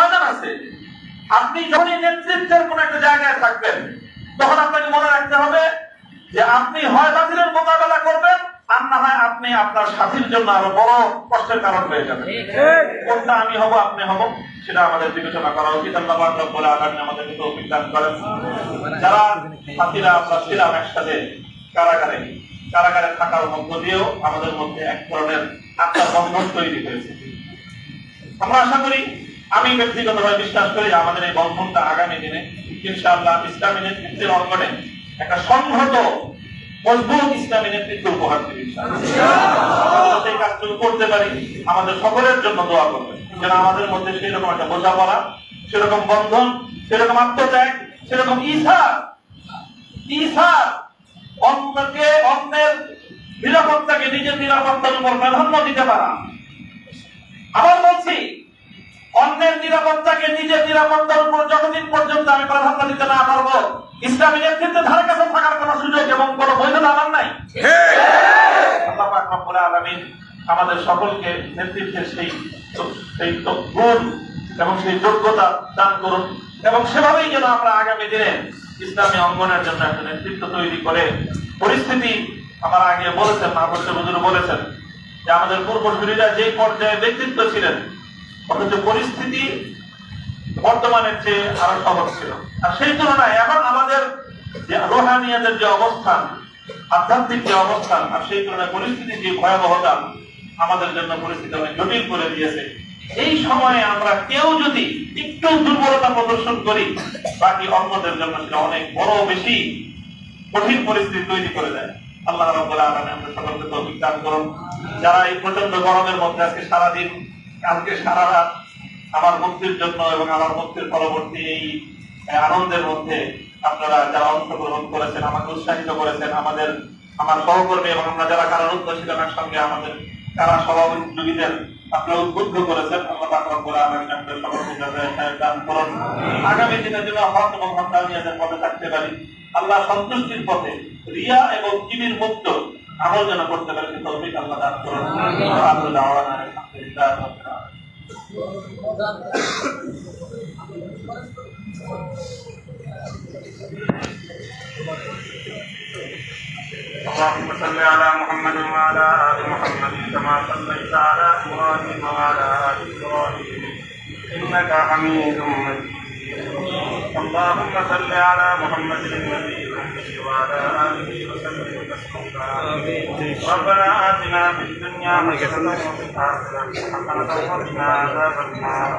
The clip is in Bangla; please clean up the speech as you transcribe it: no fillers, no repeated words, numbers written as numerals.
প্রয়োজন আছে। আপনি যখনই নেতৃত্বের কোন একটা জায়গায় থাকবেন তখন আপনাকে মনে রাখতে হবে যে আপনি হয় বাতিলের মোকাবেলা করবেন আর না হয় আপনি আপনার সাথীর জন্য আরো বড় কষ্টের কারণ হয়ে যাবেন। কোনটা আমি হব আপনি হব সেটা আমাদের বিবেচনা করা উচিত। আল্লাহ পাক রব্বুল আলামিন আমাদেরকে তৌফিক দান করেন। যারা সাথীরা আমরা ছিলাম একসাথে কারাগারে থাকার মধ্য দিয়েও আমাদের মধ্যে এক ধরনের আত্মার বন্ধন তৈরি হয়েছে। আমরা আশা করি, আমি ব্যক্তিগতভাবে বিশ্বাস করি যে আমাদের এই বন্ধনটা আগামী দিনে ইনশাআল্লাহ ইসলামী নেতৃত্বের অঙ্গনে একটা সংহত মজবুত ইসলামী নেতৃত্ব উপহার দেবে। আমরা সেই কাজটুকু করতে পারি, আমাদের সকলের জন্য দোয়া করবেন যেন আমাদের মধ্যে সেরকম একটা বোঝাপড়া, সেরকম বন্ধন, সেরকম আত্মত্যাগ, সেরকম ঈর্ষা অন্যের নিরাপত্তাকে নিজের নিরাপত্তার উপর প্রাধান্য দিতে পারা। আবার বলছি, অন্যের নিরাপত্তাকে নিজের নিরাপত্তার উপর যতদিন পর্যন্ত আমি প্রাধান্য দিতে না পারবো, ইসলামী নেতৃত্বের ধারে কাছে থাকার কোন সুযোগ এবং কোন বৈধতা আমার নাই। আল্লাহ পাক রব্বুল আলামিন আমাদের সকলকে নেতৃত্বের সেই গুণ এবং সেই যোগ্যতা দান করুন এবং সেভাবেই যেন আমরা আগামী দিনে ইসলামী অঙ্গনের জন্য একটা নেতৃত্ব তৈরি করে পরিস্থিতি, আমার আগে বলেছেন মাহফুজ হুজুর বলেছেন যে আমাদের পূর্বসূরীরা যে পর্যায়ে ব্যক্তিত্ব ছিলেন অথচ পরিস্থিতি বর্তমানের চেয়ে আরো সহজ ছিল। আর সেই তুলনায় এখন আমাদের যে রুহানিয়াতের যে অবস্থান, আধ্যাত্মিক যে অবস্থান, আর সেই তুলনায় পরিস্থিতির যে ভয়াবহতা আমাদের জন্য পরিস্থিতি অনেক জটিল করে দিয়েছে। এই সময়ে আমরা কেউ যদি একটু দুর্বলতা প্রদর্শন করি, বাকি অন্যদের জন্য সেটা অনেক বড় বেশি কঠিন পরিস্থিতি তৈরি করে দেয়। আল্লাহ রাব্বুল আলামিন আমাদের সকলকে তৌফিক দান করুন। যারা এই প্রচন্ড গরমের মধ্যে আজকে সারাদিন, কালকে সারা রাত আমার মুক্তির জন্য এবং আমার মুক্তির পরবর্তী এই আনন্দের মধ্যে আপনারা যারা অংশগ্রহণ করেছেন, আমাকে উৎসাহিত করেছেন, আমার সহকর্মী এবং আমরা যারা কারারুদ্ধ ছিলাম একসঙ্গে আমাদের কারা সহযোগীদের আপনারা উদ্বুদ্ধ করেছেন। আল্লাহ পাক রব্বুল আলামিন আমাদের সকলকে জাযায়ে দান করুন। আগামী দিনে যেন হক এবং হক্কানিয়াতের পথে থাকতে পারি, আল্লাহ সন্তুষ্টির পথে রিয়া এবং কিবির মুক্ত আমল যেন করতে পারি, সে তৌফিক আল্লাহ দান করুন। আল্লাহু দাওয়ানা আলহামদুলিল্লাহ রাব্বিল আলামিন। اللهم صل على محمد وعلى آل محمد كما صليت على إبراهيم وعلى آل إبراهيم إنك حميد مجيد. اللهم صل على محمد النبي وعلى آله وسلم تسليما. ربنا آتنا في الدنيا حسنة وفي الآخرة حسنة وقنا عذاب النار.